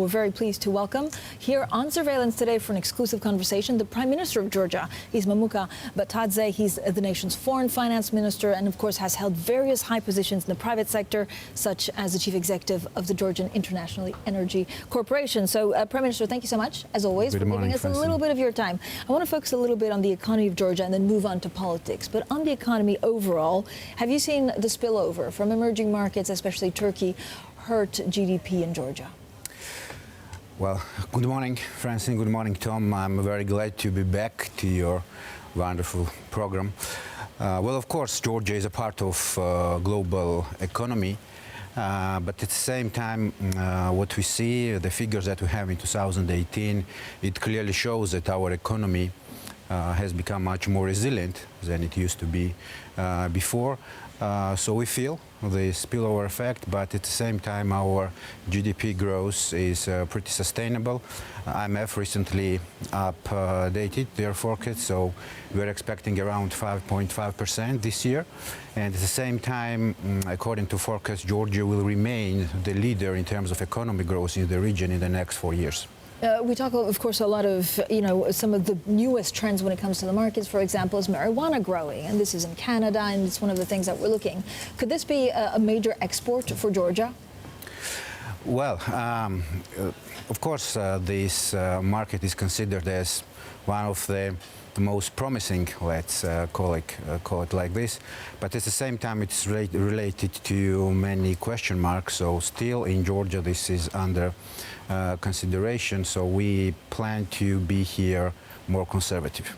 We're very pleased to welcome here on Surveillance today for an exclusive conversation the Prime Minister of Georgia. He's Mamuka Bakhtadze. He's the nation's foreign finance minister and, of course, has held various high positions in the private sector, such as the chief executive of the Georgian International Energy Corporation. So, Prime Minister, thank you so much, as always, for giving us a little bit of your time. I want to focus a little bit on the economy of Georgia and then move on to politics. But on the economy overall, have you seen the spillover from emerging markets, especially Turkey, hurt GDP in Georgia? Well, good morning, Francine. Good morning, Tom. I'm very glad to be back to your wonderful program. Well, of course, Georgia is a part of global economy, but at the same time, what we see, the figures that we have in 2018, it clearly shows that our economy has become much more resilient than it used to be before. So we feel the spillover effect, but at the same time our GDP growth is pretty sustainable. IMF recently updated their forecast, so we're expecting around 5.5% this year. And at the same time, according to forecast, Georgia will remain the leader in terms of economic growth in the region in the next 4 years. We talk, of course, a lot of, some of the newest trends when it comes to the markets. For example, is marijuana growing? And this is in Canada, and it's one of the things that we're looking. Could this be a major export for Georgia? Well, of course, this market is considered as one of the most promising, let's call it like this. But at the same time, it's related to many question marks. So still in Georgia, this is under consideration. So we plan to be here more conservative.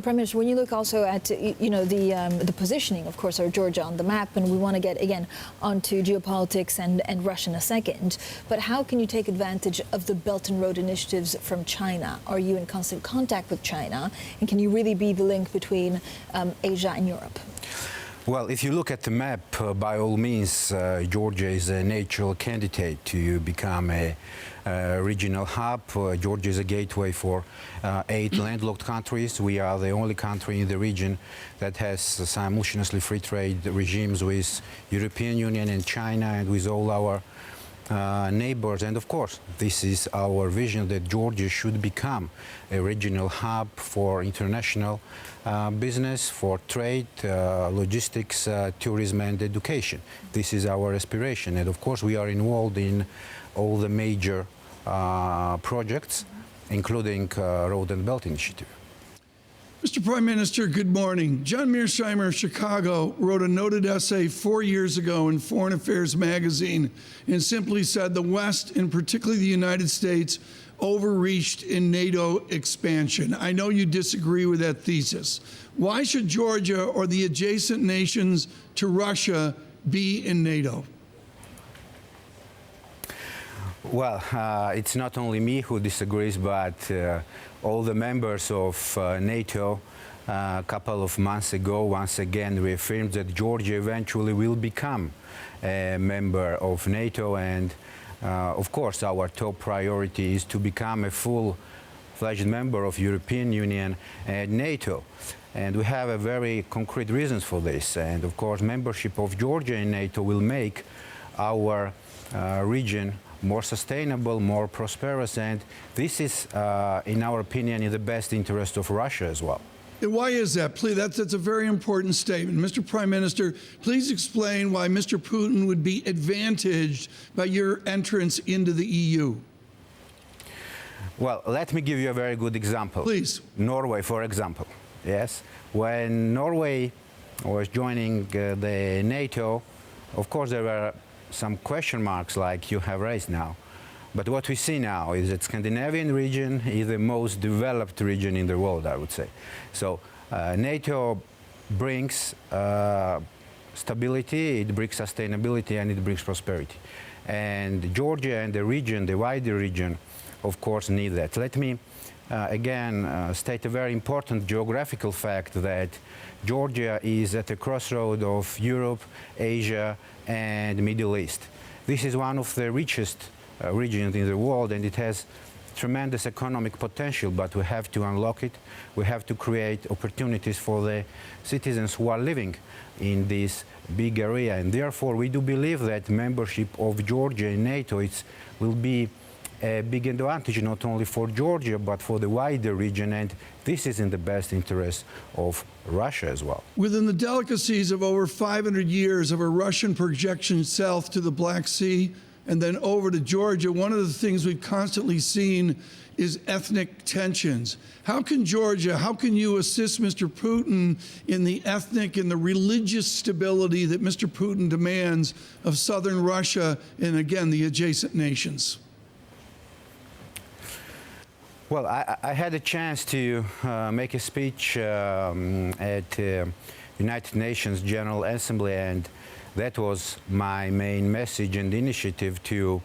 Prime Minister, when you look also at, the positioning, of course, of Georgia on the map, and we want to get, again, onto geopolitics and Russia in a second, but how can you take advantage of the Belt and Road initiatives from China? Are you in constant contact with China? And can you really be the link between Asia and Europe? Well, if you look at the map, by all means, Georgia is a natural candidate to become a regional hub. Georgia is a gateway for 8 landlocked countries. We are the only country in the region that has simultaneously free trade regimes with European Union and China and with all our neighbors. And of course, this is our vision that Georgia should become a regional hub for international business, for trade, logistics, tourism and education. This is our aspiration. And of course, we are involved in all the major projects, including Road and Belt Initiative. Mr. Prime Minister, good morning. John Mearsheimer of Chicago wrote a noted essay 4 years ago in Foreign Affairs magazine and simply said the West, and particularly the United States, overreached in NATO expansion. I know you disagree with that thesis. Why should Georgia or the adjacent nations to Russia be in NATO? Well, it's not only me who disagrees, but all the members of NATO a couple of months ago once again reaffirmed that Georgia eventually will become a member of NATO. And of course, our top priority is to become a full-fledged member of European Union and NATO. And we have a very concrete reasons for this. And of course, membership of Georgia in NATO will make our region more sustainable, more prosperous, and this is, in our opinion, in the best interest of Russia as well. And why is that? Please, that's a very important statement. Mr. Prime Minister, please explain why Mr. Putin would be advantaged by your entrance into the EU. Well, let me give you a very good example. Please. Norway, for example. Yes, when Norway was joining the NATO, of course there were some question marks like you have raised now. But what we see now is that Scandinavian region is the most developed region in the world, I would say. So NATO brings stability, it brings sustainability, and it brings prosperity. And Georgia and the region, the wider region, of course, need that. Let me again state a very important geographical fact that Georgia is at the crossroad of Europe, Asia, and the Middle East. This is one of the richest regions in the world, and it has tremendous economic potential, but we have to unlock it. We have to create opportunities for the citizens who are living in this big area, and therefore we do believe that membership of Georgia in NATO will be a big advantage not only for Georgia but for the wider region, and this is in the best interest of Russia as well. Within the delicacies of over 500 years of a Russian projection south to the Black Sea and then over to Georgia, one of the things we've constantly seen is ethnic tensions. How can Georgia, how can you assist Mr. Putin in the ethnic and the religious stability that Mr. Putin demands of southern Russia and, again, the adjacent nations? Well, I had a chance to make a speech at United Nations General Assembly, and that was my main message and initiative to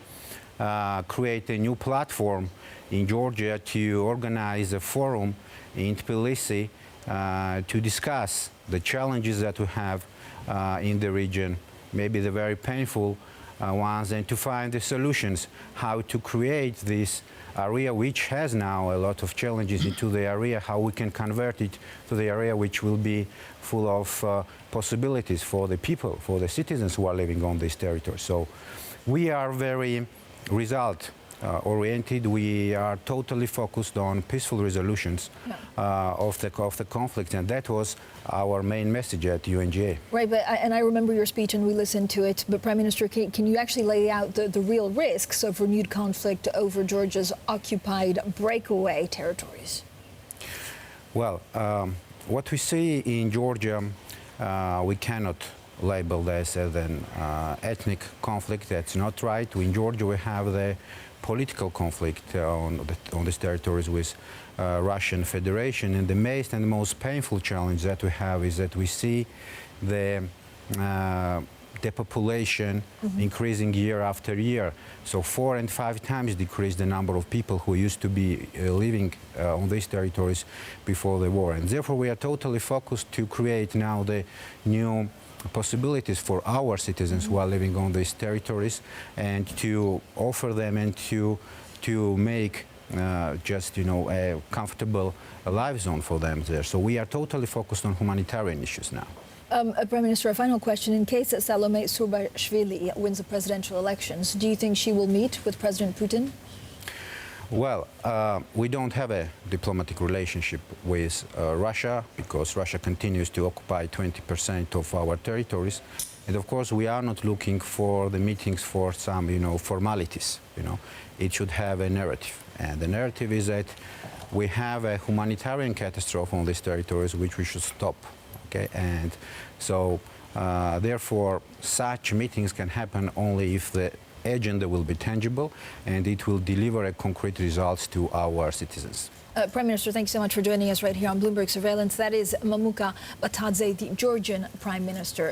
create a new platform in Georgia to organize a forum in Tbilisi to discuss the challenges that we have in the region, maybe the very painful ones, and to find the solutions how to create this area which has now a lot of challenges into the area, how we can convert it to the area which will be full of possibilities for the people, for the citizens who are living on this territory. So we are very result oriented. We are totally focused on peaceful resolutions of the conflict, and that was our main message at UNGA. Right, but I remember your speech and we listened to it, but Prime Minister, can you actually lay out the real risks of renewed conflict over Georgia's occupied breakaway territories? Well, what we see in Georgia, we cannot label this as an ethnic conflict. That's not right. In Georgia, we have the political conflict on these territories with Russian Federation, and the most painful challenge that we have is that we see the population increasing year after year. So 4 and 5 times decreased the number of people who used to be living on these territories before the war, and therefore we are totally focused to create now the new possibilities for our citizens who are living on these territories, and to offer them and to make just a comfortable life zone for them there. So we are totally focused on humanitarian issues now. Prime Minister, a final question. In case Salome Zurabishvili wins the presidential elections, do you think she will meet with President Putin? Well, we don't have a diplomatic relationship with Russia because Russia continues to occupy 20% of our territories. And of course, we are not looking for the meetings for some, formalities. It should have a narrative. And the narrative is that we have a humanitarian catastrophe on these territories which we should stop. Okay? And so, therefore, such meetings can happen only if the agenda will be tangible and it will deliver a concrete results to our citizens. Prime Minister, thank you so much for joining us right here on Bloomberg Surveillance. That is Mamuka Bakhtadze, the Georgian Prime Minister.